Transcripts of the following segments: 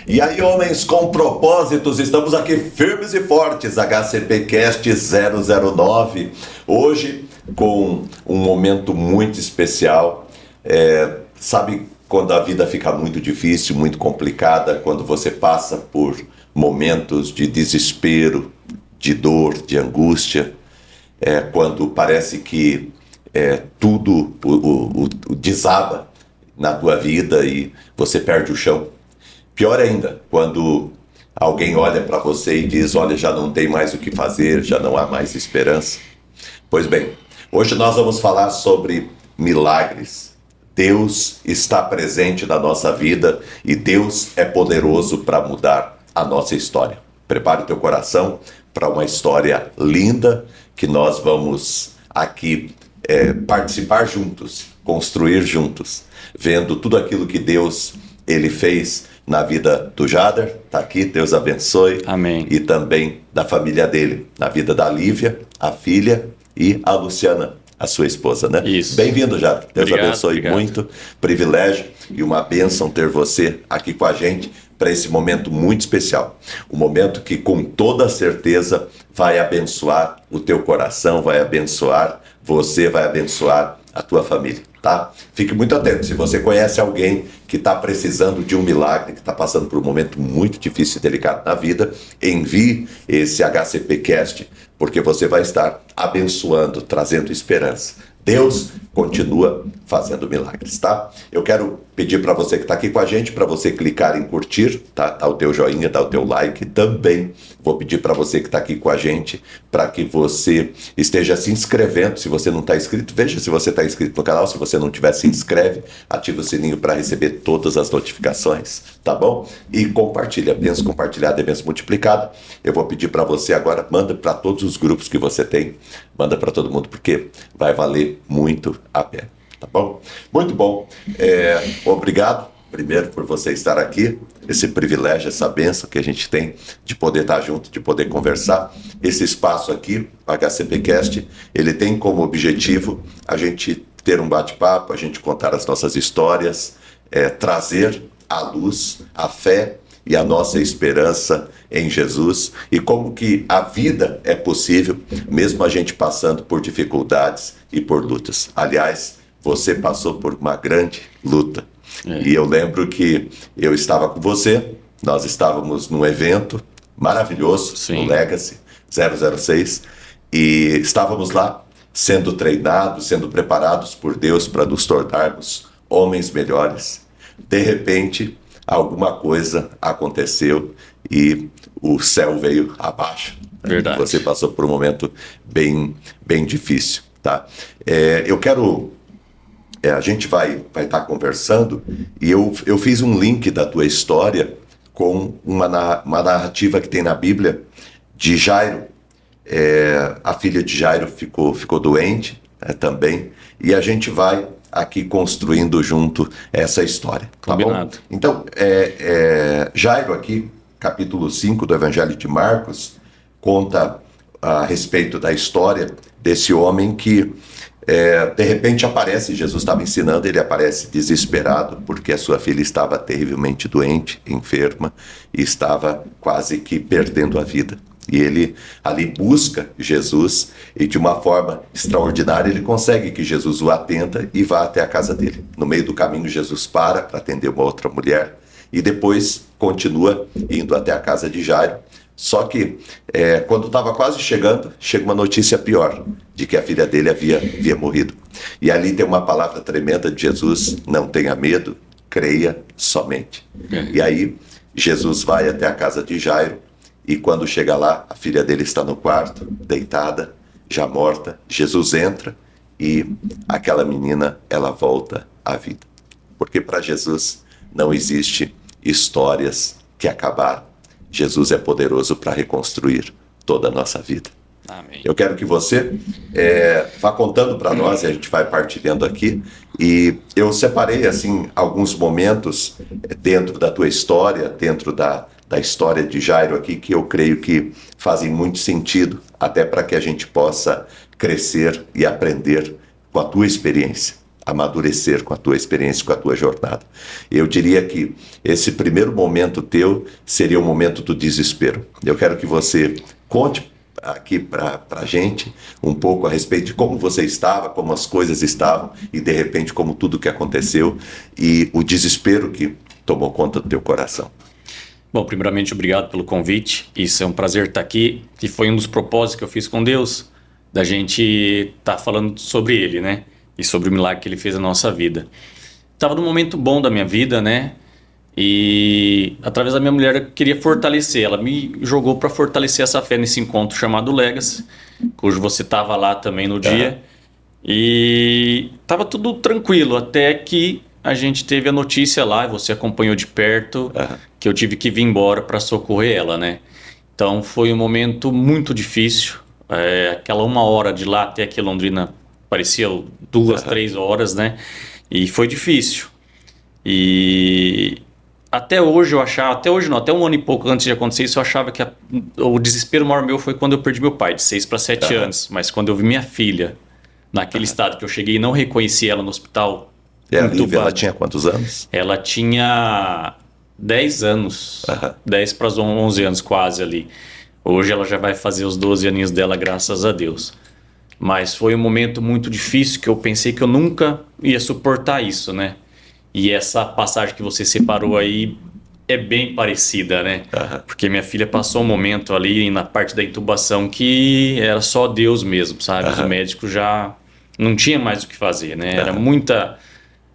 E aí, homens com propósitos, estamos aqui firmes e fortes, HCPcast 009, hoje com um momento muito especial. Sabe quando a vida fica muito difícil, muito complicada, quando você passa por momentos de desespero, de dor, de angústia, quando parece que tudo desaba na tua vida e você perde o chão. Pior ainda, quando alguém olha para você e diz, olha, já não tem mais o que fazer, já não há mais esperança. Pois bem, hoje nós vamos falar sobre milagres. Deus está presente na nossa vida e Deus é poderoso para mudar a nossa história. Prepare o teu coração para uma história linda que nós vamos aqui participar juntos, construir juntos, vendo tudo aquilo que Deus ele fez na vida do Jader, tá aqui, Deus abençoe. Amém. E também da família dele, na vida da Lívia, a filha, e a Luciana, a sua esposa, né? Isso. Bem-vindo, Jader. Deus Obrigado, abençoe obrigado. muito. Privilégio e uma bênção ter você aqui com a gente para esse momento muito especial. Um momento que com toda certeza vai abençoar o teu coração, vai abençoar você, vai abençoar a tua família, tá? Fique muito atento. Se você conhece alguém que está precisando de um milagre, que está passando por um momento muito difícil e delicado na vida, envie esse HCPcast, porque você vai estar abençoando, trazendo esperança. Deus continua fazendo milagres, tá? Eu quero pedir para você que está aqui com a gente, para você clicar em curtir, tá? Dá o teu joinha, dá o teu like. Também vou pedir para você que está aqui com a gente, para que você esteja se inscrevendo. Se você não está inscrito, veja se você está inscrito no canal. Se você não tiver, se inscreve, ativa o sininho para receber todas as notificações, tá bom? E compartilha, bênção compartilhada é bênção multiplicada. Eu vou pedir para você agora, manda para todos os grupos que você tem, manda para todo mundo, porque vai valer muito a pena, tá bom? Muito bom. Obrigado, primeiro, por você estar aqui, esse privilégio, essa bênção que a gente tem de poder estar junto, de poder conversar. Esse espaço aqui, o HCPcast, ele tem como objetivo a gente ter um bate-papo, a gente contar as nossas histórias, trazer à luz a fé e a nossa esperança em Jesus e como que a vida é possível, mesmo a gente passando por dificuldades e por lutas. Aliás, você passou por uma grande luta. E eu lembro que eu estava com você, nós estávamos num evento maravilhoso, Sim. no Legacy 006, e estávamos lá sendo treinados, sendo preparados por Deus para nos tornarmos homens melhores. De repente, alguma coisa aconteceu e o céu veio abaixo. Verdade. Você passou por um momento bem difícil, tá? Eu quero... a gente vai estar conversando e eu fiz um link da tua história com uma narrativa que tem na Bíblia de Jairo. A filha de Jairo ficou doente também, e a gente vai aqui construindo junto essa história. Tá Combinado. bom? Então, Jairo aqui, capítulo 5 do Evangelho de Marcos, conta a respeito da história desse homem que de repente aparece, Jesus estava ensinando, ele aparece desesperado porque a sua filha estava terrivelmente doente, enferma, e estava quase que perdendo a vida. E ele ali busca Jesus e de uma forma extraordinária ele consegue que Jesus o atenda e vá até a casa dele. No meio do caminho Jesus para atender uma outra mulher e depois continua indo até a casa de Jairo. Só que quando estava quase chegando, chega uma notícia pior, de que a filha dele havia morrido. E ali tem uma palavra tremenda de Jesus: não tenha medo, creia somente. E aí Jesus vai até a casa de Jairo, e quando chega lá, a filha dele está no quarto, deitada, já morta. Jesus entra e aquela menina, ela volta à vida. Porque para Jesus não existe histórias que acabaram. Jesus é poderoso para reconstruir toda a nossa vida. Amém. Eu quero que você vá contando para nós, e a gente vai partilhando aqui. E eu separei assim alguns momentos dentro da tua história, dentro da história de Jairo aqui, que eu creio que fazem muito sentido, até para que a gente possa crescer e aprender com a tua experiência. amadurecer com a tua experiência, com a tua jornada. Eu diria que esse primeiro momento teu seria o momento do desespero. Eu quero que você conte aqui para a gente um pouco a respeito de como você estava, como as coisas estavam e de repente como tudo que aconteceu e o desespero que tomou conta do teu coração. Bom, primeiramente, obrigado pelo convite. Isso é um prazer estar aqui, e foi um dos propósitos que eu fiz com Deus, da gente estar falando sobre Ele, né? E sobre o milagre que Ele fez na nossa vida. Estava num momento bom da minha vida, né? E através da minha mulher eu queria fortalecer. Ela me jogou para fortalecer essa fé nesse encontro chamado Legacy, cujo você estava lá também no dia. E estava tudo tranquilo, até que a gente teve a notícia lá, e você acompanhou de perto, que eu tive que vir embora para socorrer ela, né? Então foi um momento muito difícil. Aquela 1 hora de lá até aqui Londrina parecia 2, 3 horas, né? E foi difícil. E até hoje eu achava, até hoje não, até 1 ano e pouco antes de acontecer isso, eu achava que o desespero maior meu foi quando eu perdi meu pai, de 6 para 7 anos. Mas quando eu vi minha filha naquele estado que eu cheguei e não reconheci ela no hospital. E a Lívia, ela tinha quantos anos? Ela tinha 10 anos, 10 para 11 anos quase ali. Hoje ela já vai fazer os 12 aninhos dela, graças a Deus. Mas foi um momento muito difícil que eu pensei que eu nunca ia suportar isso, né? E essa passagem que você separou aí é bem parecida, né? Porque minha filha passou um momento ali na parte da intubação que era só Deus mesmo, sabe? Os médicos já não tinha mais o que fazer, né? Era muita...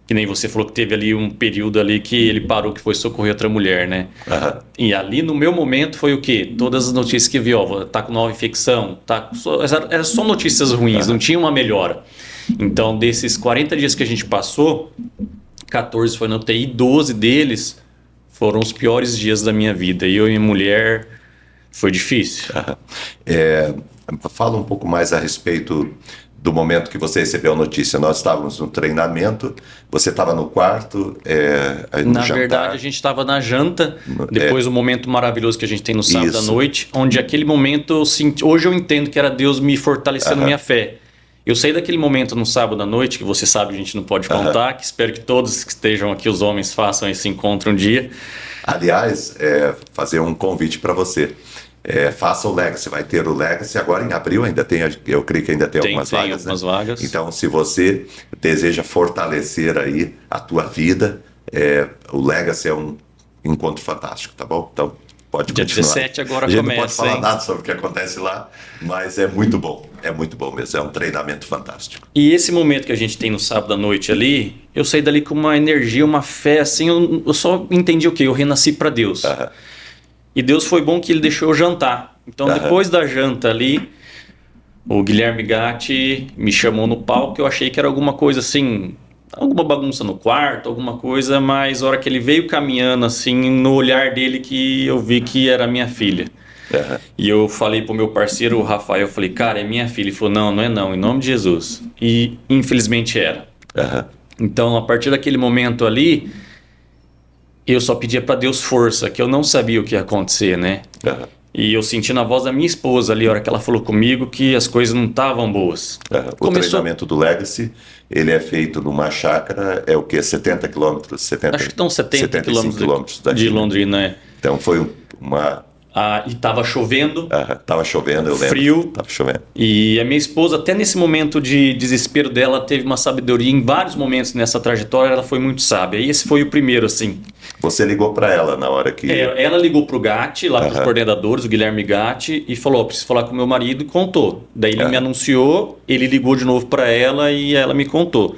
Que nem você falou que teve ali um período ali que ele parou, que foi socorrer outra mulher, né? E ali no meu momento foi o quê? Todas as notícias que vi, ó, tá com nova infecção, era só notícias ruins, não tinha uma melhora. Então, desses 40 dias que a gente passou, 14 foi na UTI, 12 deles foram os piores dias da minha vida. E eu e minha mulher, foi difícil. Fala um pouco mais a respeito do momento que você recebeu a notícia. Nós estávamos no treinamento, você estava no quarto, no Na jantar. verdade, a gente estava na janta, depois o momento maravilhoso que a gente tem no sábado à noite, onde aquele momento, eu senti, hoje eu entendo que era Deus me fortalecendo minha fé. Eu saí daquele momento no sábado à noite, que você sabe a gente não pode contar, que espero que todos que estejam aqui, os homens, façam esse encontro um dia. Aliás, fazer um convite para você. Faça o Legacy, vai ter o Legacy agora em abril, ainda tem, eu creio que ainda tem algumas vagas. Algumas vagas. Então, se você deseja fortalecer aí a tua vida, o Legacy é um encontro fantástico, tá bom? Então, pode Dia continuar. 17 agora a gente começa, não pode falar hein? nada sobre o que acontece lá, mas é muito bom mesmo, é um treinamento fantástico. E esse momento que a gente tem no sábado à noite ali, eu saí dali com uma energia, uma fé, assim, eu só entendi o quê? Eu renasci para Deus. E Deus foi bom que Ele deixou eu jantar. Então, depois da janta ali, o Guilherme Gatti me chamou no palco. Eu achei que era alguma coisa assim, alguma bagunça no quarto, alguma coisa. Mas a hora que ele veio caminhando assim, no olhar dele que eu vi que era minha filha. E eu falei pro meu parceiro, o Rafael, eu falei, cara, é minha filha. Ele falou, não, não é não, em nome de Jesus. E infelizmente era. Então, a partir daquele momento ali, eu só pedia para Deus força, que eu não sabia o que ia acontecer, né? E eu senti na voz da minha esposa ali, a hora que ela falou comigo, que as coisas não estavam boas. O treinamento do Legacy, ele é feito numa chácara, é o quê? 70 quilômetros? Acho que estão 70 quilômetros de Londrina, né? Então foi uma... E estava chovendo. Tava chovendo, eu lembro. Frio. Tava chovendo. E a minha esposa, até nesse momento de desespero dela, teve uma sabedoria. Em vários momentos nessa trajetória, ela foi muito sábia. E esse foi o primeiro, assim. Você ligou para ela na hora que... Ela ligou pro Gatti, lá pros coordenadores, o Guilherme Gatti, e falou, preciso falar com meu marido, e contou. Daí ele me anunciou, ele ligou de novo para ela e ela me contou.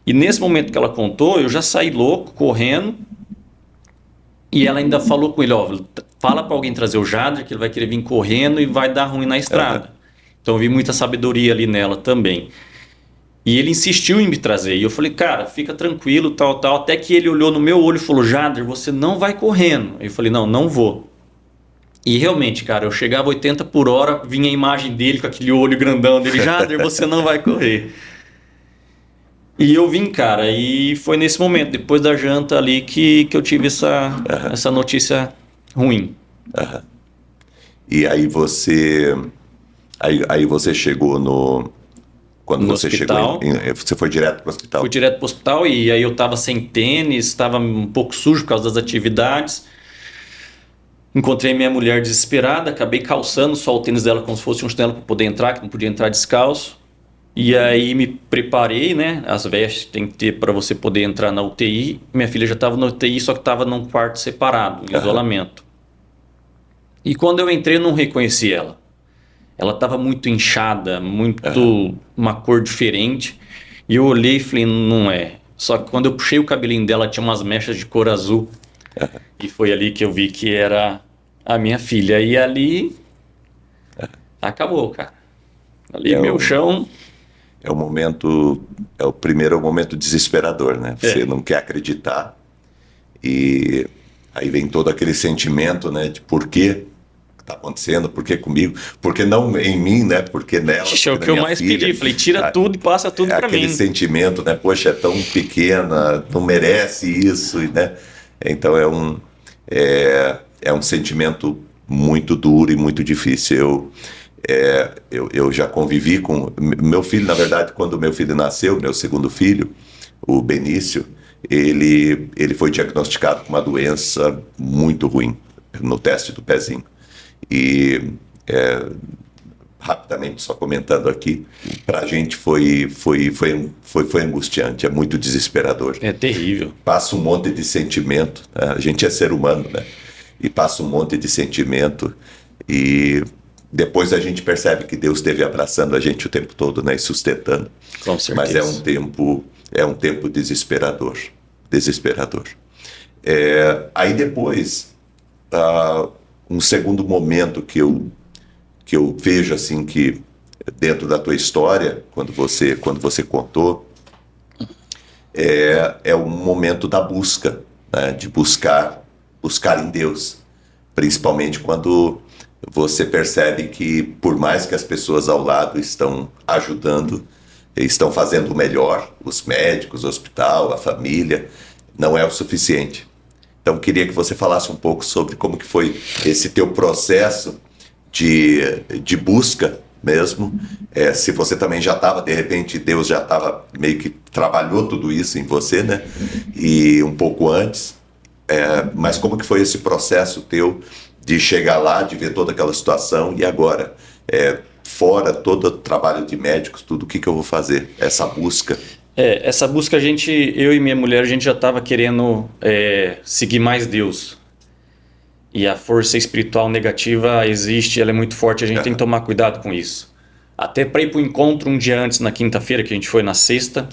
E nesse momento que ela contou, eu já saí louco, correndo, e ela ainda falou com ele, fala para alguém trazer o Jader, que ele vai querer vir correndo e vai dar ruim na estrada. Então eu vi muita sabedoria ali nela também. E ele insistiu em me trazer. E eu falei, cara, fica tranquilo, tal. Até que ele olhou no meu olho e falou, Jader, você não vai correndo. Eu falei, não vou. E realmente, cara, eu chegava 80 por hora, vinha a imagem dele com aquele olho grandão dele, Jader, você não vai correr. E eu vim, cara, e foi nesse momento, depois da janta ali, que eu tive essa notícia ruim. E aí você chegou Quando no você hospital. chegou, você foi direto para o hospital? Fui direto para o hospital e aí eu estava sem tênis, estava um pouco sujo por causa das atividades. Encontrei minha mulher desesperada, acabei calçando só o tênis dela como se fosse um chinelo para poder entrar, que não podia entrar descalço. E aí me preparei, né? As vestes tem que ter para você poder entrar na UTI. Minha filha já estava na UTI, só que estava num quarto separado, em isolamento. E quando eu entrei, eu não reconheci ela. Ela estava muito inchada, uma cor diferente. E eu olhei e falei, não é. Só que quando eu puxei o cabelinho dela, tinha umas mechas de cor azul. E foi ali que eu vi que era a minha filha. E ali acabou, cara. Ali meu chão... É o primeiro momento desesperador, né? Você não quer acreditar e aí vem todo aquele sentimento, né? De por que está acontecendo, por que comigo, por que não em mim, né? Por que nela, é o que eu mais pedi, falei, tira tudo e passa tudo para mim. Aquele sentimento, né? Poxa, é tão pequena, não merece isso, né? Então é um sentimento muito duro e muito difícil. Eu já convivi com... Meu filho, na verdade, quando meu filho nasceu, meu segundo filho, o Benício, ele foi diagnosticado com uma doença muito ruim no teste do pezinho. E, rapidamente, só comentando aqui, para a gente foi angustiante, é muito desesperador. É terrível. Passa um monte de sentimento, né? A gente é ser humano, né? E passa um monte de sentimento e... Depois a gente percebe que Deus esteve abraçando a gente o tempo todo, né, e sustentando. Com certeza. Mas é um tempo desesperador. Aí depois, um segundo momento que eu vejo assim que dentro da tua história, quando você contou, é um momento da busca, né, de buscar em Deus, principalmente quando você percebe que, por mais que as pessoas ao lado estão ajudando, estão fazendo o melhor, os médicos, o hospital, a família, não é o suficiente. Então, queria que você falasse um pouco sobre como que foi esse teu processo de busca mesmo. Se você também já estava, de repente, Deus já estava meio que trabalhou tudo isso em você, né? E um pouco antes. Mas como que foi esse processo teu de chegar lá, de ver toda aquela situação e agora, fora todo o trabalho de médicos, tudo, o que eu vou fazer? Essa busca. Essa busca eu e minha mulher, a gente já estava querendo seguir mais Deus. E a força espiritual negativa existe, ela é muito forte, a gente tem que tomar cuidado com isso. Até para ir para o encontro um dia antes, na quinta-feira, que a gente foi na sexta,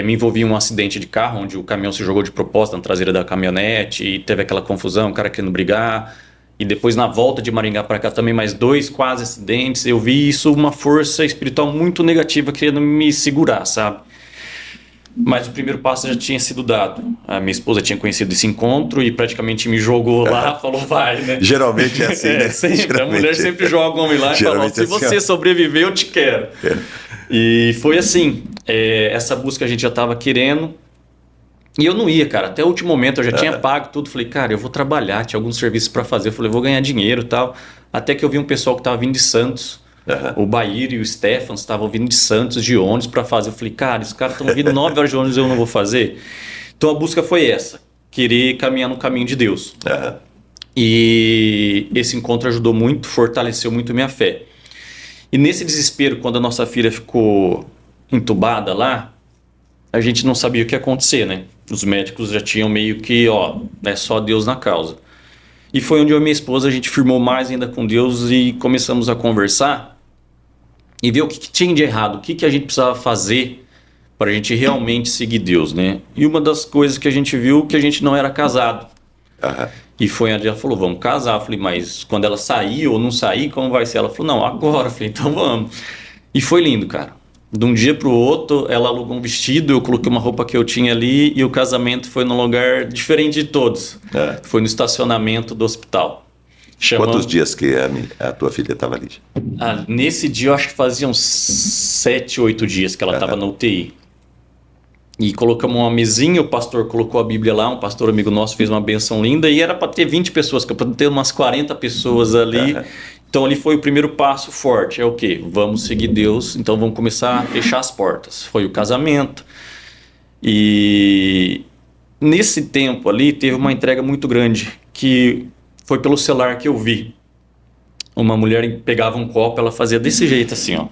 me envolvi em um acidente de carro, onde o caminhão se jogou de propósito na traseira da caminhonete e teve aquela confusão, o cara querendo brigar. E depois na volta de Maringá para cá também mais 2 quase acidentes. Eu vi isso, uma força espiritual muito negativa querendo me segurar, sabe? Mas o primeiro passo já tinha sido dado. A minha esposa tinha conhecido esse encontro e praticamente me jogou lá, falou vai, né? Geralmente é assim, né? Sempre. A mulher sempre joga o homem lá e fala, se você sobreviver, eu te quero. E foi assim, essa busca a gente já estava querendo e eu não ia, cara, até o último momento eu já tinha pago tudo, falei, cara, eu vou trabalhar, tinha alguns serviços para fazer, eu falei, vou ganhar dinheiro e tal, até que eu vi um pessoal que estava vindo de Santos, o Bair e o Stefan estavam vindo de Santos de ônibus para fazer, eu falei, cara, esses caras estão vindo 9 horas de ônibus, eu não vou fazer. Então a busca foi essa, querer caminhar no caminho de Deus. E esse encontro ajudou muito, fortaleceu muito minha fé. E nesse desespero, quando a nossa filha ficou entubada lá, a gente não sabia o que ia acontecer, né? Os médicos já tinham meio que, é só Deus na causa. E foi onde eu e minha esposa, a gente firmou mais ainda com Deus e começamos a conversar e ver o que tinha de errado, o que a gente precisava fazer para a gente realmente seguir Deus, né? E uma das coisas que a gente viu que a gente não era casado. E foi onde ela falou, vamos casar. Eu falei, mas quando ela sair ou não sair, como vai ser? Ela falou, não, agora. Eu falei, então vamos. E foi lindo, cara. De um dia para o outro, ela alugou um vestido, eu coloquei uma roupa que eu tinha ali e o casamento foi num lugar diferente de todos. Foi no estacionamento do hospital. Quantos dias que a tua filha estava ali? Nesse dia, eu acho que fazia uns 7, 8 dias que ela estava na UTI. E colocamos uma mesinha, o pastor colocou a Bíblia lá, um pastor amigo nosso fez uma benção linda e era para ter 20 pessoas, que para ter umas 40 pessoas ali Então ali foi o primeiro passo forte. É o quê? Vamos seguir Deus, então vamos começar a fechar as portas. Foi o casamento. E nesse tempo ali teve uma entrega muito grande, que foi pelo celular que eu vi. Uma mulher pegava um copo, ela fazia desse jeito assim, ó.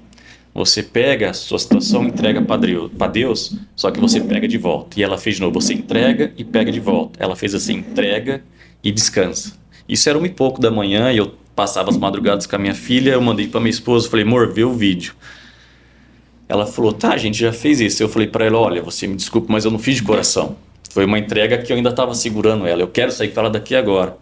Você pega a sua situação, entrega para Deus, só que você pega de volta. E ela fez de novo, você entrega e pega de volta. Ela fez assim, entrega e descansa. Isso era 1h pouco da manhã e eu passava as madrugadas com a minha filha, eu mandei para minha esposa, falei, amor, vê o vídeo. Ela falou, tá, a gente já fez isso. Eu falei para ela, olha, você me desculpa, mas eu não fiz de coração. Foi uma entrega que eu ainda estava segurando ela. Eu quero sair com ela daqui agora.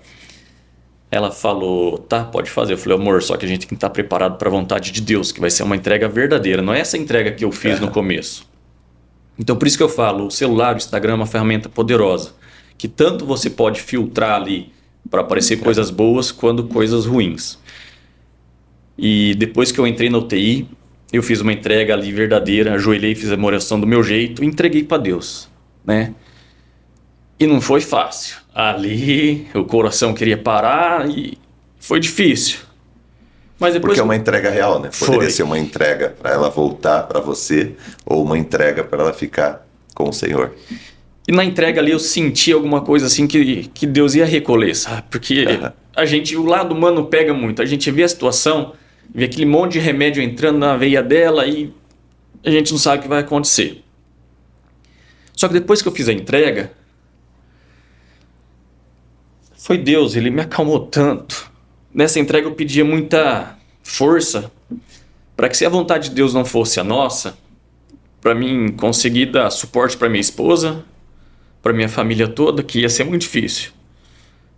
Ela falou, tá, pode fazer. Eu falei, amor, só que a gente tem que estar preparado para a vontade de Deus, que vai ser uma entrega verdadeira. Não é essa entrega que eu fiz no começo. Então, por isso que eu falo, o celular, o Instagram é uma ferramenta poderosa, que tanto você pode filtrar ali para aparecer coisas boas, quanto coisas ruins. E depois que eu entrei na UTI, eu fiz uma entrega ali verdadeira, ajoelhei, fiz a oração do meu jeito e entreguei para Deus, né? E não foi fácil. Ali o coração queria parar e foi difícil. Mas depois... Porque é uma entrega real, né? Poderia Foi. ser uma entrega para ela voltar para você ou uma entrega para ela ficar com o Senhor. E na entrega ali eu senti alguma coisa assim que Deus ia recolher, sabe? Porque a gente, o lado humano pega muito. A gente vê a situação, vê aquele monte de remédio entrando na veia dela e a gente não sabe o que vai acontecer. Só que depois que eu fiz a entrega, foi Deus, Ele me acalmou tanto. Nessa entrega eu pedia muita força para que, se a vontade de Deus não fosse a nossa, para mim conseguir dar suporte para minha esposa, para minha família toda, que ia ser muito difícil.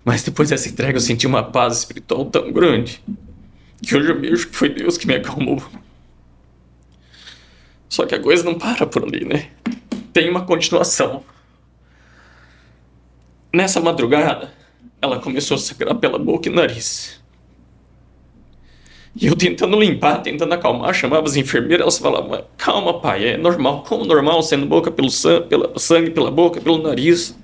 Mas depois dessa entrega eu senti uma paz espiritual tão grande que hoje eu vejo que foi Deus que me acalmou. Só que a coisa não para por ali, né? Tem uma continuação. Nessa madrugada, ela começou a sangrar pela boca e nariz. E eu tentando limpar, tentando acalmar, chamava as enfermeiras, elas falavam, calma pai, é normal, como normal, sendo boca pelo sangue, pela boca, pelo nariz.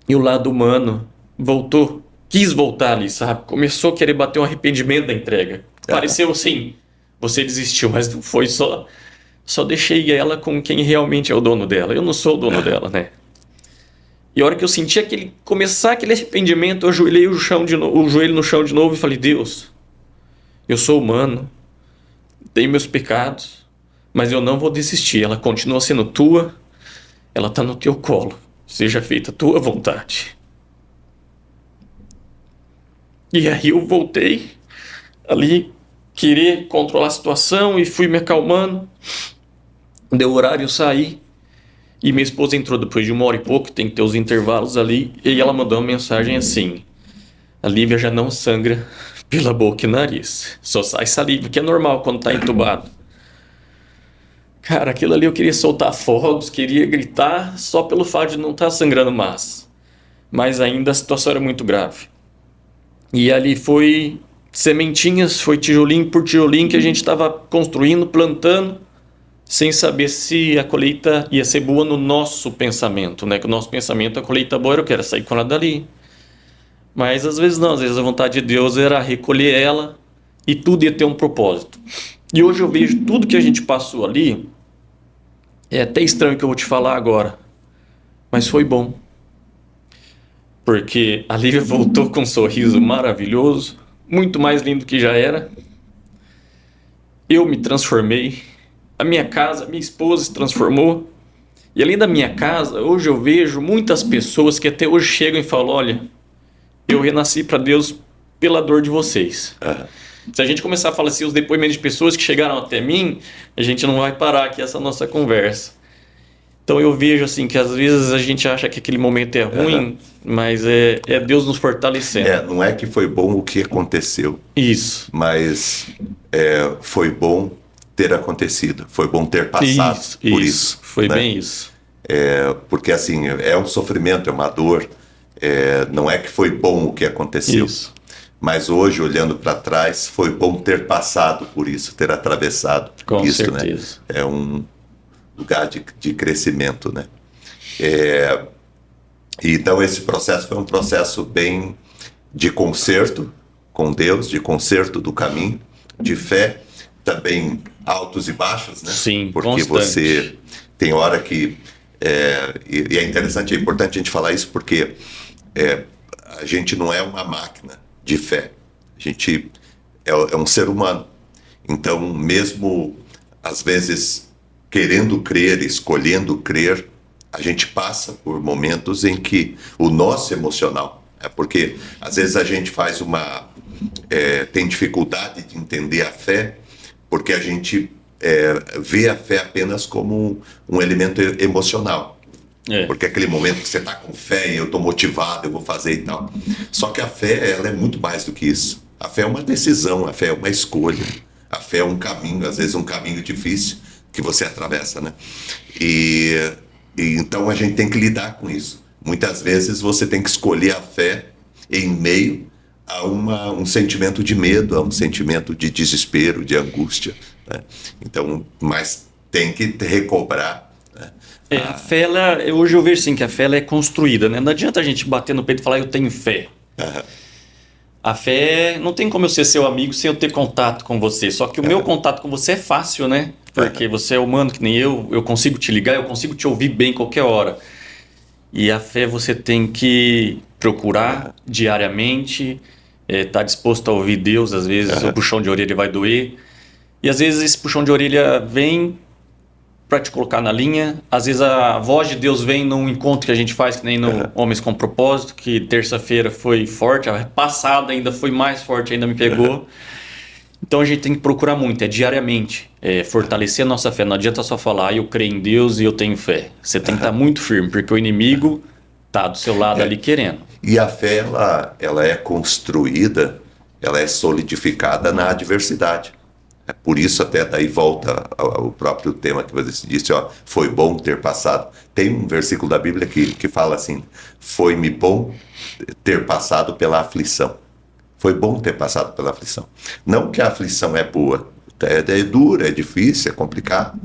E o lado humano voltou, quis voltar ali, sabe? Começou a querer bater um arrependimento da entrega. Pareceu assim, você desistiu, mas não foi, só deixei ela com quem realmente é o dono dela. Eu não sou o dono dela, né? E a hora que eu senti começar aquele arrependimento, eu ajoelhei o joelho no chão de novo e falei, Deus, eu sou humano, tenho meus pecados, mas eu não vou desistir. Ela continua sendo tua, ela está no teu colo. Seja feita a tua vontade. E aí eu voltei ali, querer controlar a situação e fui me acalmando. Deu horário, eu saí. E minha esposa entrou depois de 1h e pouco, tem que ter os intervalos ali. E ela mandou uma mensagem assim, a Lívia já não sangra pela boca e nariz. Só sai saliva, que é normal quando está entubado. Cara, aquilo ali eu queria soltar fogos, queria gritar só pelo fato de não estar sangrando mais. Mas ainda a situação era muito grave. E ali foi sementinhas, foi tijolinho por tijolinho que a gente estava construindo, plantando, sem saber se a colheita ia ser boa no nosso pensamento, né? Que o nosso pensamento, a colheita boa, eu quero sair com ela dali. Mas às vezes não, às vezes a vontade de Deus era recolher ela e tudo ia ter um propósito. E hoje eu vejo tudo que a gente passou ali, é até estranho que eu vou te falar agora, mas foi bom. Porque a Lívia voltou com um sorriso maravilhoso, muito mais lindo que já era. Eu me transformei, a minha casa, minha esposa se transformou. E além da minha casa, hoje eu vejo muitas pessoas que até hoje chegam e falam, olha, eu renasci para Deus pela dor de vocês. Se a gente começar a falar assim, os depoimentos de pessoas que chegaram até mim, a gente não vai parar aqui essa nossa conversa. Então eu vejo assim que às vezes a gente acha que aquele momento é ruim, mas é Deus nos fortalecendo. Não é que foi bom o que aconteceu. Isso. Mas foi bom ter acontecido, foi bom ter passado por isso. Foi né? bem isso. Porque assim, é um sofrimento, é uma dor, não é que foi bom o que aconteceu. Isso. Mas hoje, olhando para trás, foi bom ter passado por isso, ter atravessado Com isso, certeza. né? É um lugar de crescimento, né? Então esse processo foi um processo bem de conserto com Deus, de conserto do caminho, de fé, também altos e baixos, né? Sim, porque constante. você tem hora que... e é interessante, é importante a gente falar isso, porque a gente não é uma máquina de fé. A gente é um ser humano. Então, mesmo, às vezes, querendo crer, escolhendo crer, a gente passa por momentos em que o nosso emocional... porque, às vezes, a gente faz tem dificuldade de entender a fé, porque a gente vê a fé apenas como um elemento emocional. Porque aquele momento que você está com fé e eu estou motivado, eu vou fazer e tal. Só que a fé, ela é muito mais do que isso. A fé é uma decisão, a fé é uma escolha. A fé é um caminho, às vezes um caminho difícil que você atravessa, né? E então a gente tem que lidar com isso. Muitas vezes você tem que escolher a fé em meio a um sentimento de medo, a um sentimento de desespero, de angústia, né? Então, mas tem que recobrar, né? A fé, hoje eu vejo assim, que a fé ela é construída, né? Não adianta a gente bater no peito e falar, eu tenho fé. A fé, não tem como eu ser seu amigo sem eu ter contato com você. Só que o meu contato com você é fácil, né? Porque você é humano que nem eu consigo te ligar, eu consigo te ouvir bem qualquer hora. E a fé você tem que procurar diariamente, tá disposto a ouvir Deus. Às vezes o puxão de orelha vai doer. E às vezes esse puxão de orelha vem para te colocar na linha. Às vezes a voz de Deus vem num encontro que a gente faz, que nem no Homens com Propósito, que terça-feira foi forte, a passada ainda foi mais forte, ainda me pegou. Então a gente tem que procurar muito, diariamente, fortalecer a nossa fé. Não adianta só falar, eu creio em Deus e eu tenho fé. Você tem que estar muito firme, porque o inimigo está do seu lado ali querendo. E a fé, ela é construída, ela é solidificada na adversidade. Por isso até daí volta ao próprio tema que você disse, foi bom ter passado. Tem um versículo da Bíblia que fala assim, foi-me bom ter passado pela aflição. Foi bom ter passado pela aflição. Não que a aflição é boa, é dura, é difícil, é complicado,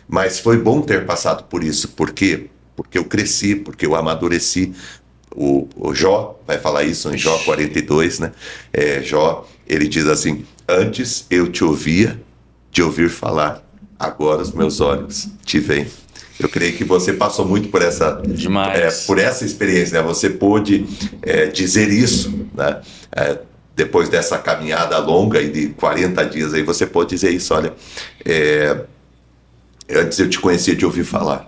mas foi bom ter passado por isso. Por quê? Porque eu cresci, porque eu amadureci. O Jó vai falar isso em Jó 42, né? Jó, ele diz assim, antes eu te ouvia de ouvir falar, agora os meus olhos te veem. Eu creio que você passou muito por essa experiência, né? Você pôde dizer isso, né? Depois dessa caminhada longa e de 40 dias, aí você pode dizer isso, olha, antes eu te conhecia de ouvir falar,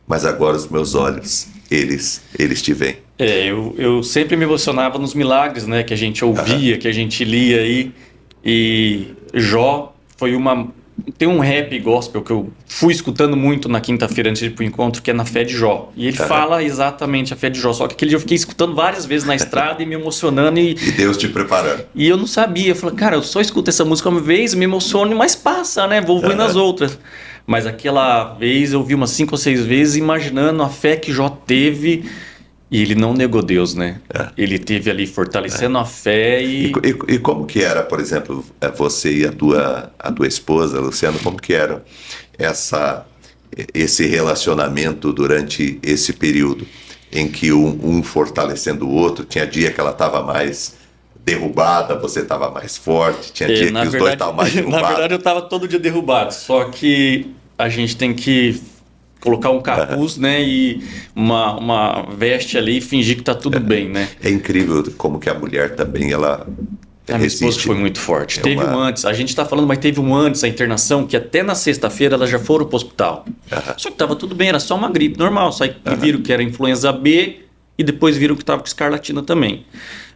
mas agora os meus olhos, eles te veem. Eu sempre me emocionava nos milagres, né, que a gente ouvia, que a gente lia aí, e Jó foi tem um rap gospel que eu fui escutando muito na quinta-feira antes de ir pro encontro, que é na fé de Jó. E ele fala exatamente a fé de Jó. Só que aquele dia eu fiquei escutando várias vezes na estrada e me emocionando. E Deus te preparando. E eu não sabia. Eu falei, cara, eu só escuto essa música uma vez, me emociono, mas passa, né? Vou ouvir nas outras. Mas aquela vez eu vi umas 5 ou 6 vezes imaginando a fé que Jó teve. E ele não negou Deus, né? Ele teve ali fortalecendo a fé e como que era, por exemplo, você e a tua esposa, Luciano, como que era esse relacionamento durante esse período em que um fortalecendo o outro? Tinha dia que ela estava mais derrubada, você estava mais forte, tinha dia que os dois estavam mais derrubados. Na verdade eu estava todo dia derrubado, só que a gente tem que colocar um capuz, né, e uma veste ali e fingir que tá tudo bem, né? É incrível como que a mulher também, ela a minha esposa foi muito forte. Teve um antes, a gente tá falando, mas teve um antes, a internação, que até na sexta-feira elas já foram pro hospital. Só que tava tudo bem, era só uma gripe normal, só que viram que era influenza B e depois viram que tava com escarlatina também.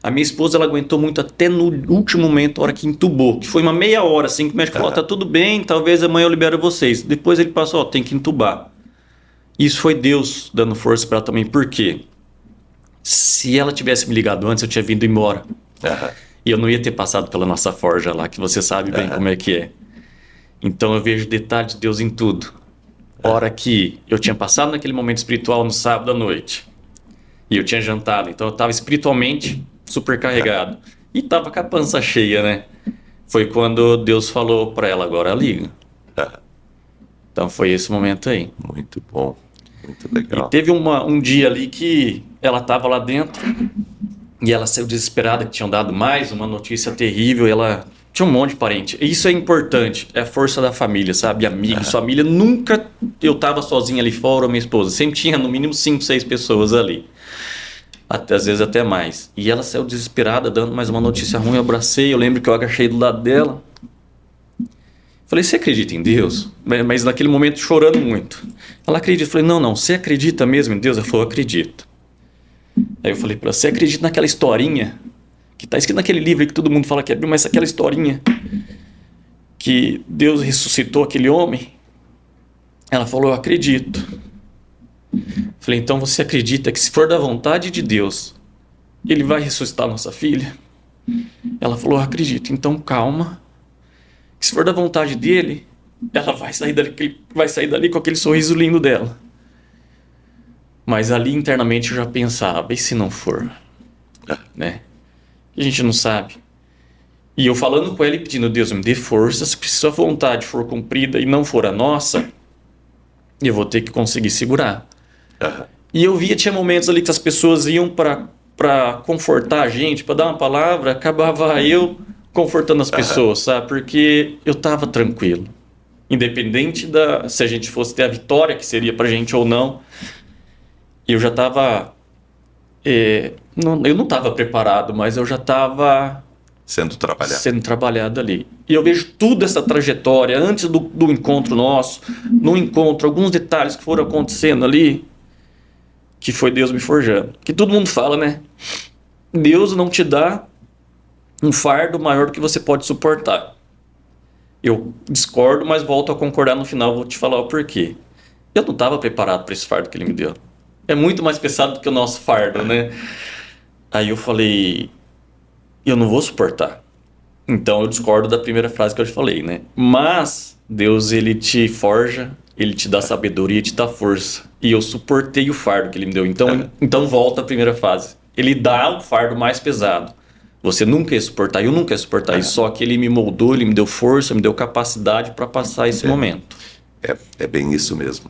A minha esposa, ela aguentou muito até no último momento, a hora que entubou, que foi uma meia hora, assim, que o médico falou, tá tudo bem, talvez amanhã eu libero vocês. Depois ele passou, tem que entubar. Isso foi Deus dando força para ela também. Por quê? Se ela tivesse me ligado antes, eu tinha vindo embora. E eu não ia ter passado pela nossa forja lá, que você sabe bem como é que é. Então eu vejo detalhe de Deus em tudo. Hora que eu tinha passado naquele momento espiritual no sábado à noite. E eu tinha jantado. Então eu estava espiritualmente super carregado. E estava com a pança cheia, né? Foi quando Deus falou para ela, agora liga. Então foi esse momento aí. Muito bom, muito legal. E teve um dia ali que ela estava lá dentro, E ela saiu desesperada, que tinham dado mais uma notícia terrível. E ela tinha um monte de parente. E isso é importante, é a força da família, sabe? Amigos, família. Nunca eu tava sozinho ali fora, ou minha esposa. Sempre tinha no mínimo 5, 6 pessoas ali. Até, às vezes até mais. E ela saiu desesperada, dando mais uma notícia ruim. Eu abracei, eu lembro que eu agachei do lado dela. Falei, você acredita em Deus? Mas naquele momento chorando muito. Ela acredita. Eu falei, não, você acredita mesmo em Deus? Ela falou, acredito. Aí eu falei para ela, você acredita naquela historinha que está escrito naquele livro que todo mundo fala que é Bíblia, mas aquela historinha que Deus ressuscitou aquele homem? Ela falou, eu acredito. Falei, então você acredita que se for da vontade de Deus, Ele vai ressuscitar nossa filha? Ela falou, eu acredito. Então calma, que se for da vontade dele, ela vai sair dali com aquele sorriso lindo dela. Mas ali internamente eu já pensava, e se não for? Né? A gente não sabe. E eu falando com ela e pedindo, Deus, me dê força, se sua vontade for cumprida e não for a nossa, eu vou ter que conseguir segurar. E eu via, tinha momentos ali que as pessoas iam para confortar a gente, para dar uma palavra, acabava eu confortando as pessoas, sabe? Porque eu estava tranquilo. Independente se a gente fosse ter a vitória que seria pra gente ou não, eu já estava... eu não estava preparado, mas eu já estava... Sendo trabalhado ali. E eu vejo toda essa trajetória, antes do encontro nosso, no encontro, alguns detalhes que foram acontecendo ali, que foi Deus me forjando. Que todo mundo fala, né? Deus não te dá um fardo maior do que você pode suportar. Eu discordo, mas volto a concordar no final, vou te falar o porquê. Eu não estava preparado para esse fardo que ele me deu. É muito mais pesado do que o nosso fardo, né? Aí eu falei, eu não vou suportar. Então eu discordo da primeira frase que eu te falei, né? Mas Deus, ele te forja, ele te dá sabedoria, te dá força. E eu suportei o fardo que ele me deu. Então volta à primeira fase. Ele dá o fardo mais pesado. Você nunca ia suportar, eu nunca ia suportar isso. Só que ele me moldou, ele me deu força, me deu capacidade para passar esse momento. É bem isso mesmo.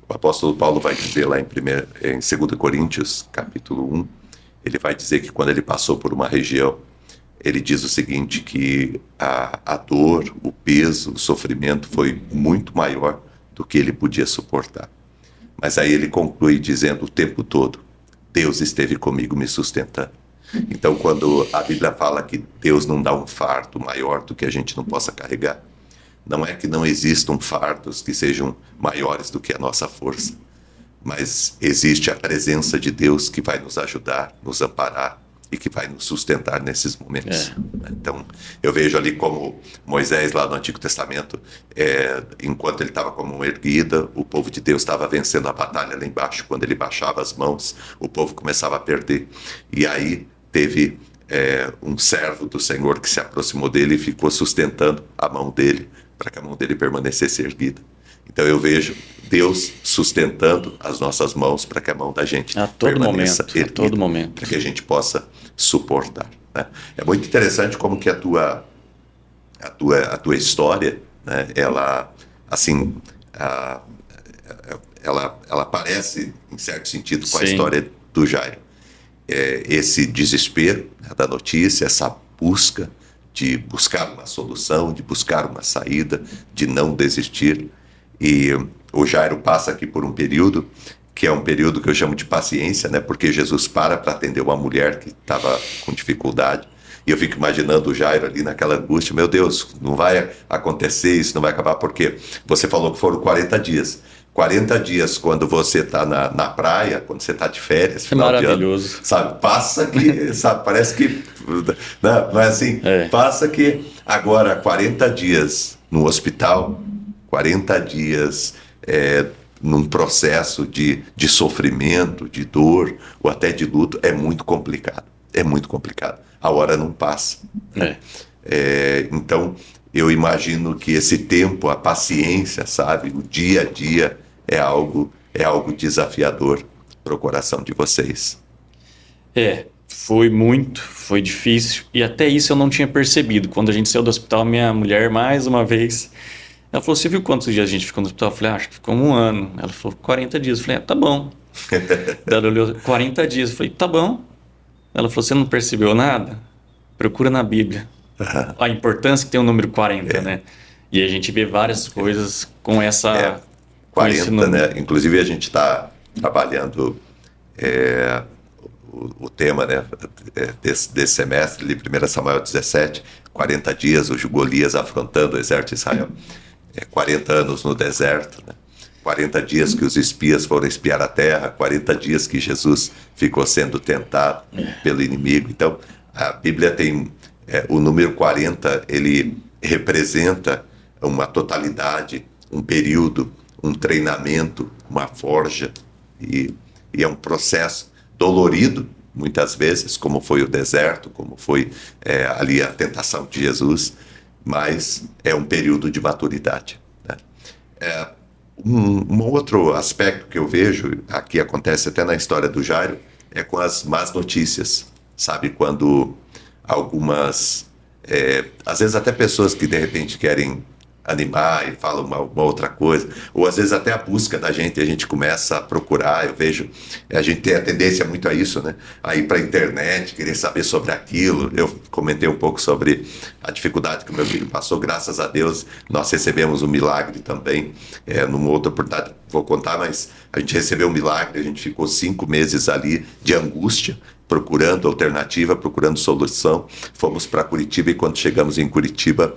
O apóstolo Paulo vai dizer lá em 2 Coríntios, capítulo 1, ele vai dizer que quando ele passou por uma região, ele diz o seguinte, que a dor, o peso, o sofrimento foi muito maior do que ele podia suportar. Mas aí ele conclui dizendo o tempo todo, Deus esteve comigo me sustentando. Então, quando a Bíblia fala que Deus não dá um fardo maior do que a gente não possa carregar, não é que não existam fardos que sejam maiores do que a nossa força, mas existe a presença de Deus que vai nos ajudar, nos amparar e que vai nos sustentar nesses momentos. Então, eu vejo ali como Moisés, lá no Antigo Testamento, enquanto ele estava com a mão erguida, o povo de Deus estava vencendo a batalha lá embaixo. Quando ele baixava as mãos, o povo começava a perder. E aí teve um servo do Senhor que se aproximou dele e ficou sustentando a mão dele, para que a mão dele permanecesse erguida. Então eu vejo Deus sustentando as nossas mãos para que a mão da gente permaneça erguida, a todo momento, para que a gente possa suportar, né? É muito interessante como que a tua história, né, ela assim, ela parece em certo sentido com a história do Jairo. Esse desespero, né, da notícia, essa busca de buscar uma solução, de buscar uma saída, de não desistir. E o Jairo passa aqui por um período que é um período que eu chamo de paciência, né? Porque Jesus para atender uma mulher que estava com dificuldade. E eu fico imaginando o Jairo ali naquela angústia, meu Deus, não vai acontecer, isso não vai acabar, porque você falou que foram 40 dias. 40 dias quando você está na praia, quando você está de férias, final de ano, sabe, passa que, sabe, parece que, não é assim, passa que agora 40 dias no hospital, 40 dias num processo de sofrimento, de dor, ou até de luto, é muito complicado, a hora não passa. Então, eu imagino que esse tempo, a paciência, sabe, o dia a dia é algo desafiador para o coração de vocês. Foi difícil, e até isso eu não tinha percebido. Quando a gente saiu do hospital, minha mulher, mais uma vez, ela falou, você viu quantos dias a gente ficou no hospital? Eu falei, acho que ficou 1 ano. Ela falou, 40 dias. Eu falei, tá bom. Ela olhou, 40 dias. Eu falei, tá bom. Ela falou, você não percebeu nada? Procura na Bíblia. A importância que tem o número 40, né? E a gente vê várias coisas com essa... com esse 40, número. né? Inclusive a gente está trabalhando o tema, né, desse semestre, ali, 1 Samuel 17, 40 dias, o Golias afrontando o exército de Israel. 40 anos no deserto, né? 40 dias que os espias foram espiar a terra, 40 dias que Jesus ficou sendo tentado pelo inimigo. Então, a Bíblia tem o número 40, ele representa uma totalidade, um período, um treinamento, uma forja, e é um processo dolorido, muitas vezes, como foi o deserto, como foi ali a tentação de Jesus, mas é um período de maturidade, né? Um outro aspecto que eu vejo, aqui acontece até na história do Jairo, é com as más notícias, sabe? Quando algumas, às vezes até pessoas que de repente querem animar e falam uma outra coisa, ou às vezes até a busca da gente, a gente começa a procurar, eu vejo, a gente tem a tendência muito a isso, né? A ir para a internet, querer saber sobre aquilo. Eu comentei um pouco sobre a dificuldade que o meu filho passou, graças a Deus nós recebemos um milagre também, numa outra oportunidade, vou contar, mas a gente recebeu um milagre, a gente ficou 5 meses ali de angústia, procurando alternativa, procurando solução, fomos para Curitiba e quando chegamos em Curitiba,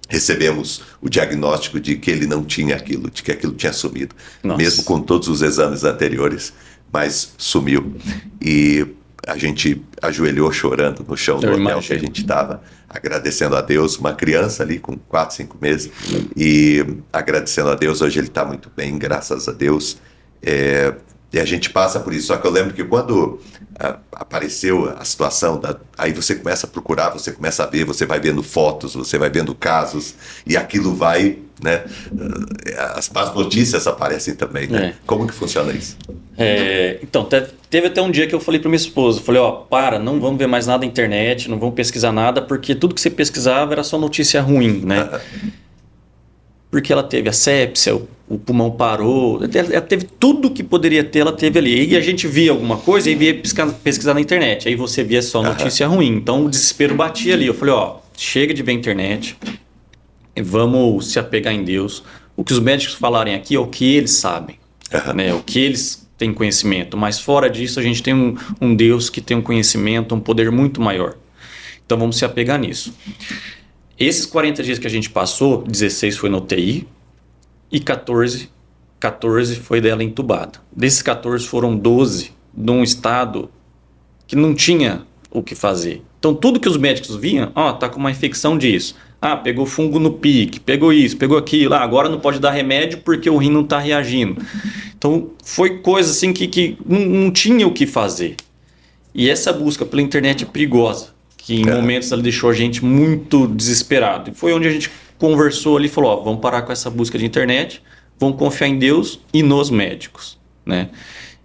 recebemos o diagnóstico de que ele não tinha aquilo, de que aquilo tinha sumido. Nossa. Mesmo com todos os exames anteriores, mas sumiu. E a gente ajoelhou chorando no chão do hotel que a gente estava, agradecendo a Deus, uma criança ali com 4, 5 meses, e agradecendo a Deus. Hoje ele está muito bem, graças a Deus. E a gente passa por isso. Só que eu lembro que quando apareceu a situação, aí você começa a procurar, você começa a ver, você vai vendo fotos, você vai vendo casos, e aquilo vai, né? As más notícias aparecem também, né? Como que funciona isso? Então, teve até um dia que eu falei para minha esposa, falei, não vamos ver mais nada na internet, não vamos pesquisar nada, porque tudo que você pesquisava era só notícia ruim, né? Porque ela teve a sepsia, o pulmão parou, ela teve tudo que poderia ter, ela teve ali. E a gente via alguma coisa e via pesquisar na internet. Aí você via só notícia ruim. Então o desespero batia ali. Eu falei, chega de ver a internet, vamos se apegar em Deus. O que os médicos falarem aqui é o que eles sabem, né? O que eles têm conhecimento. Mas fora disso, a gente tem um Deus que tem um conhecimento, um poder muito maior. Então vamos se apegar nisso. Esses 40 dias que a gente passou, 16 foi no UTI e 14 foi dela entubada. Desses 14 foram 12 num estado que não tinha o que fazer. Então tudo que os médicos viam, tá com uma infecção disso. Pegou fungo no pique, pegou isso, pegou aquilo. Agora não pode dar remédio porque o rim não está reagindo. Então foi coisa assim que não tinha o que fazer. E essa busca pela internet é perigosa. Que em momentos ela deixou a gente muito desesperado. E foi onde a gente conversou ali e falou, vamos parar com essa busca de internet, vamos confiar em Deus e nos médicos, né?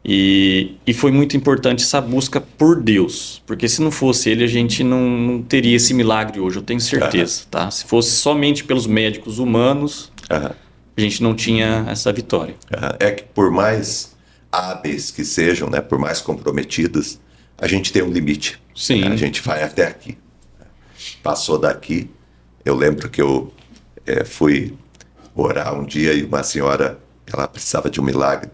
E foi muito importante essa busca por Deus, porque se não fosse ele, a gente não teria esse milagre hoje, eu tenho certeza, tá? Se fosse somente pelos médicos humanos, a gente não tinha essa vitória. É que por mais hábeis que sejam, né, por mais comprometidos, a gente tem um limite. Sim. A gente vai até aqui. Passou daqui. Eu lembro que eu fui orar um dia e uma senhora, ela precisava de um milagre.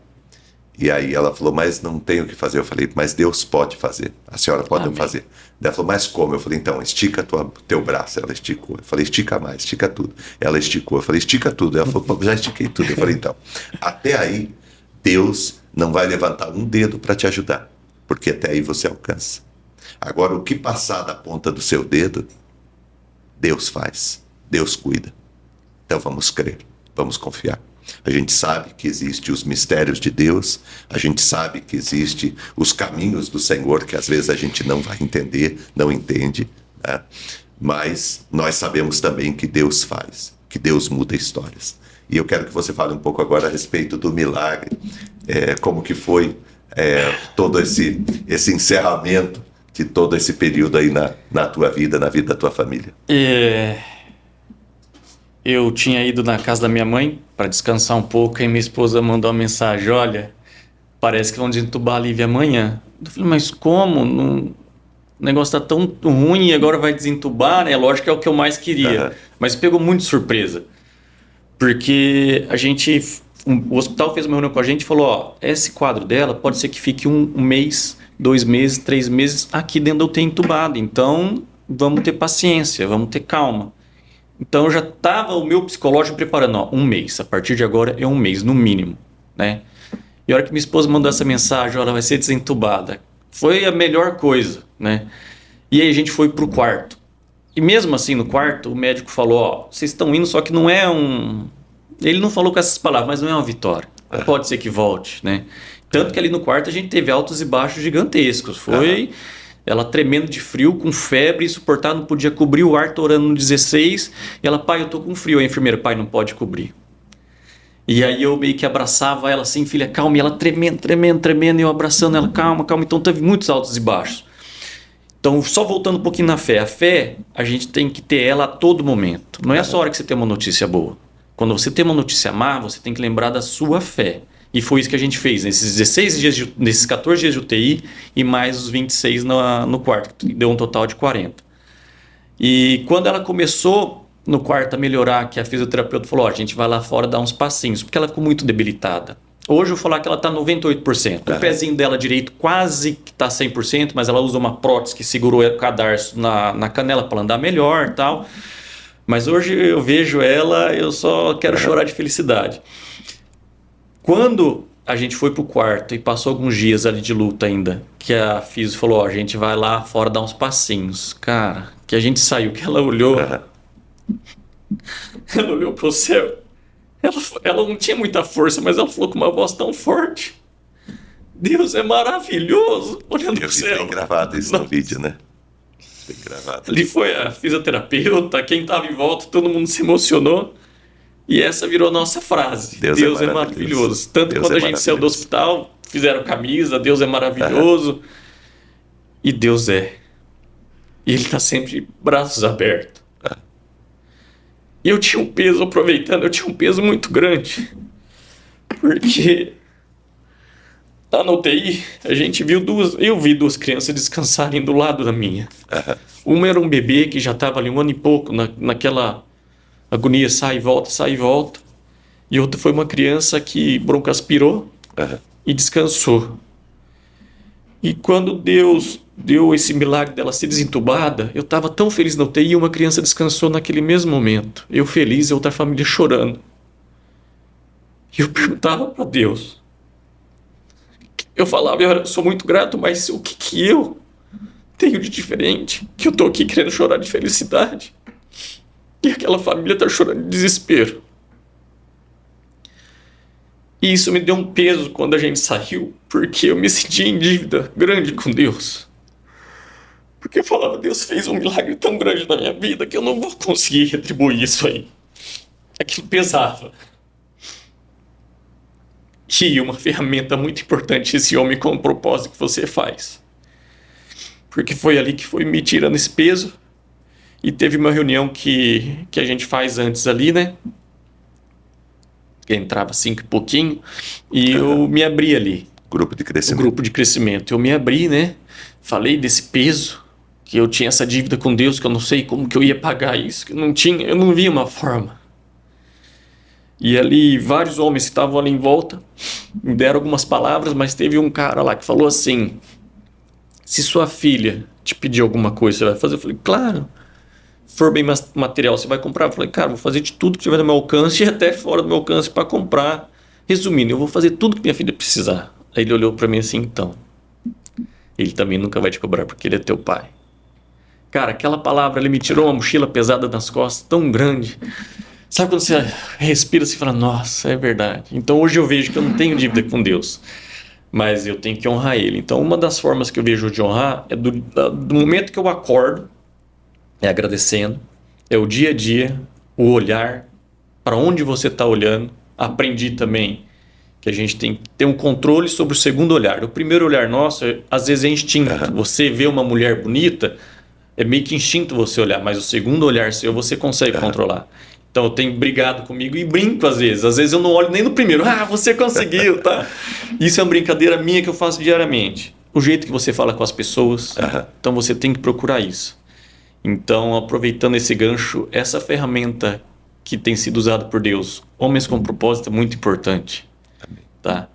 E aí ela falou, mas não tem o que fazer. Eu falei, mas Deus pode fazer. A senhora pode não fazer. Ela falou, mas como? Eu falei, então, estica teu braço. Ela esticou. Eu falei, estica mais, estica tudo. Ela esticou. Eu falei, estica tudo. Ela falou, já estiquei tudo. Eu falei, então, até aí, Deus não vai levantar um dedo para te ajudar, porque até aí você alcança. Agora, o que passar da ponta do seu dedo, Deus faz, Deus cuida. Então vamos crer, vamos confiar. A gente sabe que existem os mistérios de Deus, a gente sabe que existem os caminhos do Senhor, que às vezes a gente não vai entender, não entende, né? Mas nós sabemos também que Deus faz, que Deus muda histórias. E eu quero que você fale um pouco agora a respeito do milagre, como que foi todo esse encerramento de todo esse período aí na tua vida, na vida da tua família. Eu tinha ido na casa da minha mãe para descansar um pouco e minha esposa mandou uma mensagem, olha, parece que vão desentubar a Lívia amanhã. Eu falei, mas como? o negócio tá tão ruim e agora vai desentubar, né? Lógico que é o que eu mais queria. Mas pegou muito de surpresa. Porque o hospital fez uma reunião com a gente e falou, ó, esse quadro dela pode ser que fique um mês, 2 meses, 3 meses aqui dentro da UTI entubado. Então, vamos ter paciência, vamos ter calma. Então, já estava o meu psicológico preparando, ó, 1 mês. A partir de agora é 1 mês, no mínimo, né? E a hora que minha esposa mandou essa mensagem, ó, ela vai ser desentubada. Foi a melhor coisa, né? E aí a gente foi pro quarto. E mesmo assim, no quarto, o médico falou, ó, vocês estão indo, só que não é um... Ele não falou com essas palavras, mas não é uma vitória. Pode ser que volte, né? Tanto que ali no quarto a gente teve altos e baixos gigantescos. Foi ela tremendo de frio, com febre, insuportável, não podia cobrir, o ar torando no 16. E ela, pai, eu tô com frio. A enfermeira, pai, não pode cobrir. E aí eu meio que abraçava ela assim, filha, calma. E ela tremendo, tremendo, tremendo. E eu abraçando ela, calma, calma. Então teve muitos altos e baixos. Então, só voltando um pouquinho na fé. A fé, a gente tem que ter ela a todo momento. Não é só a hora que você tem uma notícia boa. Quando você tem uma notícia má, você tem que lembrar da sua fé. E foi isso que a gente fez nesses 16 dias, nesses 14 dias de UTI e mais os 26 no quarto, que deu um total de 40. E quando ela começou no quarto a melhorar, que a fisioterapeuta falou, ó, a gente vai lá fora dar uns passinhos, porque ela ficou muito debilitada. Hoje eu vou falar que ela está 98%. O pezinho dela direito quase que está 100%, mas ela usa uma prótese que segurou o cadarço na canela para andar melhor e tal. Mas hoje eu vejo ela, eu só quero chorar de felicidade. Quando a gente foi pro quarto e passou alguns dias ali de luta ainda, que a fisio falou, ó, a gente vai lá fora dar uns passinhos. Cara, que a gente saiu, que ela olhou... Ela olhou pro céu. Ela não tinha muita força, mas ela falou com uma voz tão forte. Deus é maravilhoso. Olhando pro céu. Tem gravado isso no vídeo, né? Tem gravado. Ali foi a fisioterapeuta, quem estava em volta, todo mundo se emocionou. E essa virou a nossa frase. Deus é maravilhoso. Tanto quando a gente saiu do hospital, fizeram camisa, Deus é maravilhoso. E Deus é. E Ele está sempre de braços abertos. E eu tinha um peso, aproveitando, eu tinha um peso muito grande. Porque lá na UTI, eu vi 2 crianças descansarem do lado da minha. Uma era um bebê que já estava ali 1 ano e pouco, naquela agonia, sai e volta, sai e volta. E outra foi uma criança que broncoaspirou e descansou. E quando Deus deu esse milagre dela ser desentubada, eu estava tão feliz na UTI e uma criança descansou naquele mesmo momento. Eu feliz e outra família chorando. E eu perguntava para Deus. Eu falava, eu sou muito grato, mas o que eu tenho de diferente? Que eu estou aqui querendo chorar de felicidade. E aquela família está chorando de desespero. E isso me deu um peso quando a gente saiu, porque eu me sentia em dívida grande com Deus. Porque eu falava, Deus fez um milagre tão grande na minha vida que eu não vou conseguir retribuir isso aí. Aquilo pesava. E uma ferramenta muito importante, esse homem com o propósito que você faz. Porque foi ali que foi me tirando esse peso. E teve uma reunião que a gente faz antes ali, né? Que entrava 5 e pouquinho. E eu me abri ali. Grupo de crescimento. O grupo de crescimento. Eu me abri, né? Falei desse peso. Que eu tinha essa dívida com Deus, que eu não sei como que eu ia pagar isso. Que eu não via uma forma. E ali, vários homens que estavam ali em volta me deram algumas palavras, mas teve um cara lá que falou assim: se sua filha te pedir alguma coisa, você vai fazer? Eu falei, claro. Se for bem material, você vai comprar? Eu falei, cara, vou fazer de tudo que tiver no meu alcance e até fora do meu alcance para comprar. Resumindo, eu vou fazer tudo que minha filha precisar. Aí ele olhou para mim assim, então, ele também nunca vai te cobrar porque ele é teu pai. Cara, aquela palavra, ele me tirou uma mochila pesada das costas, tão grande. Sabe quando você respira assim e fala, nossa, é verdade. Então hoje eu vejo que eu não tenho dívida com Deus, mas eu tenho que honrar Ele. Então uma das formas que eu vejo de honrar é do momento que eu acordo, é agradecendo, é o dia a dia, o olhar, para onde você está olhando. Aprendi também que a gente tem que ter um controle sobre o segundo olhar. O primeiro olhar nosso, às vezes é instinto. Você vê uma mulher bonita, é meio que instinto você olhar, mas o segundo olhar seu você consegue controlar. Então eu tenho brigado comigo e brinco às vezes. Às vezes eu não olho nem no primeiro. Ah, você conseguiu, tá? Isso é uma brincadeira minha que eu faço diariamente. o jeito que você fala com as pessoas. Aham. Então você tem que procurar isso. Então, aproveitando esse gancho, essa ferramenta que tem sido usada por Deus, Homens com Propósito, é muito importante. Tá?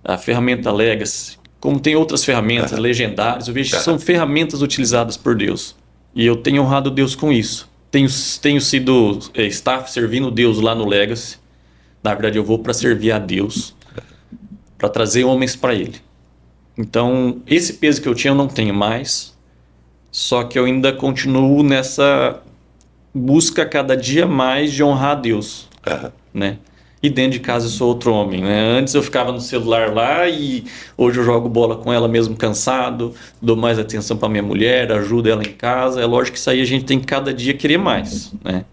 A ferramenta Legacy, como tem outras ferramentas legendárias, eu vejo que são ferramentas utilizadas por Deus. E eu tenho honrado Deus com isso. Tenho sido staff servindo Deus lá no Legacy. Na verdade, eu vou para servir a Deus, para trazer homens para Ele. Então, esse peso que eu tinha eu não tenho mais. Só que eu ainda continuo nessa busca cada dia mais de honrar a Deus, né? E dentro de casa eu sou outro homem, né? Antes eu ficava no celular lá e hoje eu jogo bola com ela mesmo cansado, dou mais atenção para minha mulher, ajudo ela em casa. É lógico que isso aí a gente tem que cada dia querer mais, né?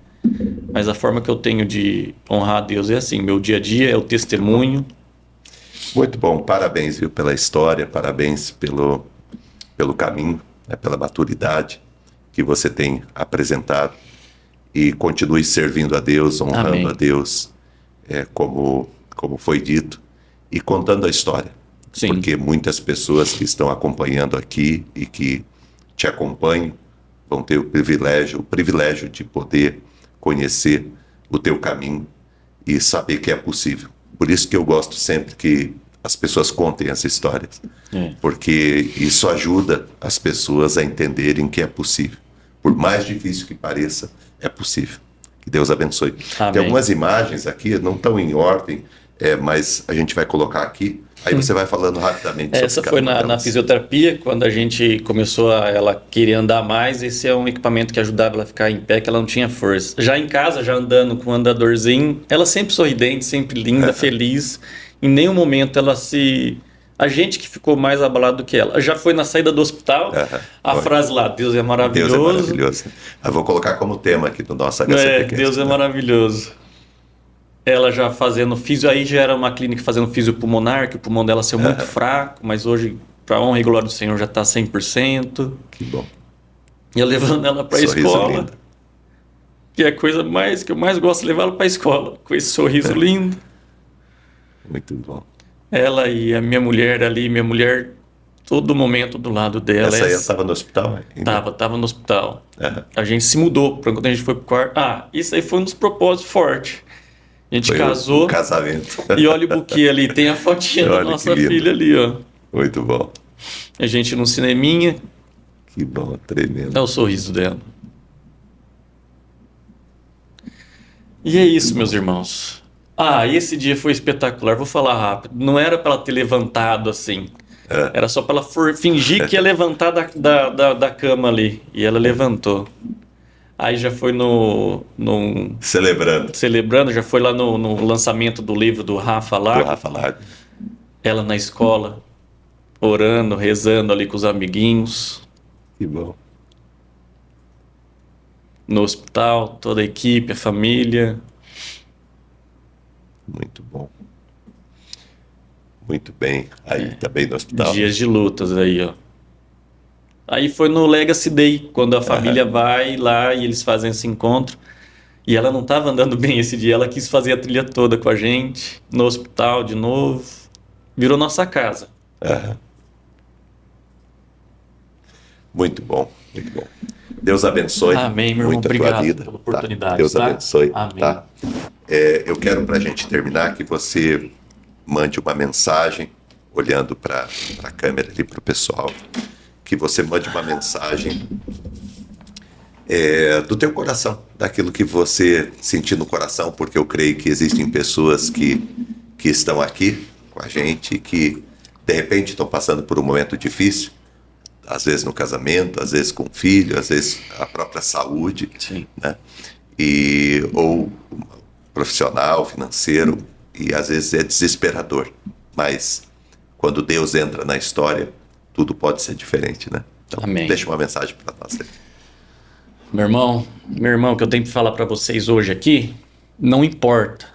Mas a forma que eu tenho de honrar a Deus é assim, meu dia a dia é o testemunho. Muito bom, parabéns, viu, pela história, parabéns pelo caminho, né, pela maturidade que você tem apresentado, e continue servindo a Deus, honrando Amém. a Deus, como foi dito, e contando a história. Sim. Porque muitas pessoas que estão acompanhando aqui e que te acompanham vão ter o privilégio de poder conhecer o teu caminho e saber que é possível. Por isso que eu gosto sempre que as pessoas contem as histórias, porque isso ajuda as pessoas a entenderem que é possível. Por mais difícil que pareça, é possível. Que Deus abençoe. Amém. Tem algumas imagens aqui, não estão em ordem, mas a gente vai colocar aqui. Aí você vai falando rapidamente sobre Essa cada foi uma na delas. fisioterapia, quando a gente começou ela querer andar mais. Esse é um equipamento que ajudava ela a ficar em pé, que ela não tinha força. Já em casa, já andando com um andadorzinho, ela sempre sorridente, sempre linda, feliz. Em nenhum momento ela se... A gente que ficou mais abalado do que ela. Já foi na saída do hospital, a frase lá, Deus é maravilhoso. Deus é maravilhoso. Eu vou colocar como tema aqui do nosso HCP. Deus é maravilhoso. Ela já fazendo físio, aí já era uma clínica fazendo físio pulmonar, que o pulmão dela saiu muito fraco, mas hoje, para honra e glória do Senhor, já está 100%. Que bom. E eu levando ela para a escola, lindo. que é a coisa que eu mais gosto de levar ela para a escola, com esse sorriso lindo. Muito bom. Ela e a minha mulher ali, todo momento do lado dela. Essa aí estava no hospital? Tava no hospital. A gente se mudou, quando a gente foi pro quarto. Isso aí foi um dos propósitos fortes. A gente casou. Um casamento. E olha o buquê ali, tem a fotinha da nossa filha ali, ó. Muito bom. A gente num cineminha. Que bom, tremendo. É o sorriso dela. E é isso, meus irmãos. Esse dia foi espetacular. Vou falar rápido. Não era para ela ter levantado assim. Era só para ela fingir que ia levantar da cama ali. E ela levantou. Aí já foi Celebrando, já foi lá no lançamento do livro do Rafa Lago. Ela na escola, orando, rezando ali com os amiguinhos. Que bom. No hospital, toda a equipe, a família. Muito bom. Muito bem. Aí também no hospital. Dias de lutas aí, ó. Aí foi no Legacy Day, quando a família vai lá e eles fazem esse encontro. E ela não estava andando bem esse dia, ela quis fazer a trilha toda com a gente, no hospital de novo. Virou nossa casa. Muito bom, muito bom. Deus abençoe. Amém, meu irmão. Muito Obrigado a tua vida, pela oportunidade. Tá? Deus abençoe. Amém. Tá? Eu quero, para a gente terminar, que você mande uma mensagem, olhando para a câmera ali, para o pessoal, que você mande uma mensagem do teu coração, daquilo que você sentir no coração, porque eu creio que existem pessoas que estão aqui com a gente, que de repente estão passando por um momento difícil, às vezes no casamento, às vezes com o filho, às vezes a própria saúde, né? Ou profissional, financeiro, e às vezes é desesperador, mas quando Deus entra na história, tudo pode ser diferente, né? Então, Amém. Deixa uma mensagem para nós. Meu irmão, que eu tenho que falar para vocês hoje aqui, não importa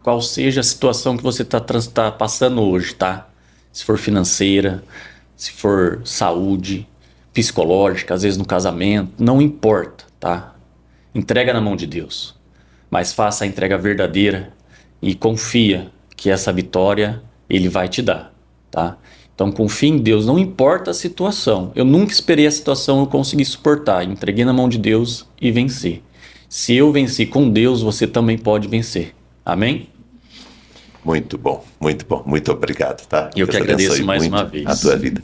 qual seja a situação que você tá passando hoje, tá? Se for financeira, se for saúde, psicológica, às vezes no casamento, não importa, tá? Entrega na mão de Deus, mas faça a entrega verdadeira e confia que essa vitória Ele vai te dar, tá? Então, confie em Deus, não importa a situação. Eu nunca esperei a situação eu consegui suportar. Entreguei na mão de Deus e venci. Se eu venci com Deus, você também pode vencer. Amém? Muito bom, muito bom. Muito obrigado, tá? Eu que Deus agradeço abençoe mais muito uma vez. a tua vida.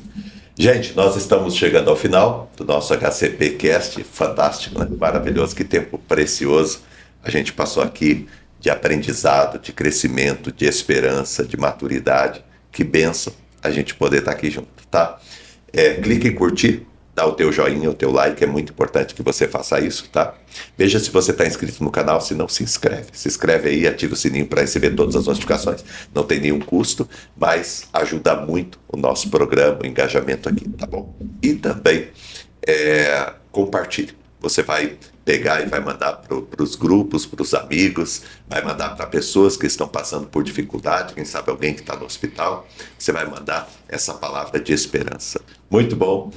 Gente, nós estamos chegando ao final do nosso HCP Cast. Fantástico, né? Maravilhoso, que tempo precioso a gente passou aqui de aprendizado, de crescimento, de esperança, de maturidade. Que bênção a gente poder estar aqui junto, tá? Clique em curtir, dá o teu joinha, o teu like, é muito importante que você faça isso, tá? Veja se você está inscrito no canal, se não, se inscreve. Se inscreve aí, ativa o sininho para receber todas as notificações. Não tem nenhum custo, mas ajuda muito o nosso programa, o engajamento aqui, tá bom? E também compartilhe. Você vai pegar e vai mandar para os grupos, para os amigos, vai mandar para pessoas que estão passando por dificuldade, quem sabe alguém que está no hospital, você vai mandar essa palavra de esperança. Muito bom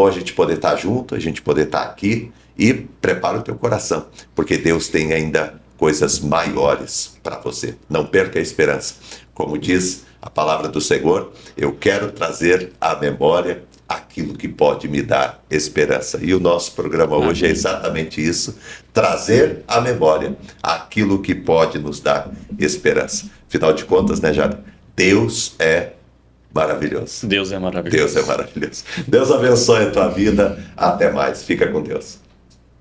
a gente poder estar junto, a gente poder estar aqui, e prepara o teu coração, porque Deus tem ainda coisas maiores para você. Não perca a esperança. Como diz a palavra do Senhor, eu quero trazer à memória aquilo que pode me dar esperança. E o nosso programa hoje é exatamente isso, trazer à memória aquilo que pode nos dar esperança. Afinal de contas, né, Jada? Deus é maravilhoso. Deus é maravilhoso. Deus é maravilhoso. Deus abençoe a tua vida. Até mais. Fica com Deus.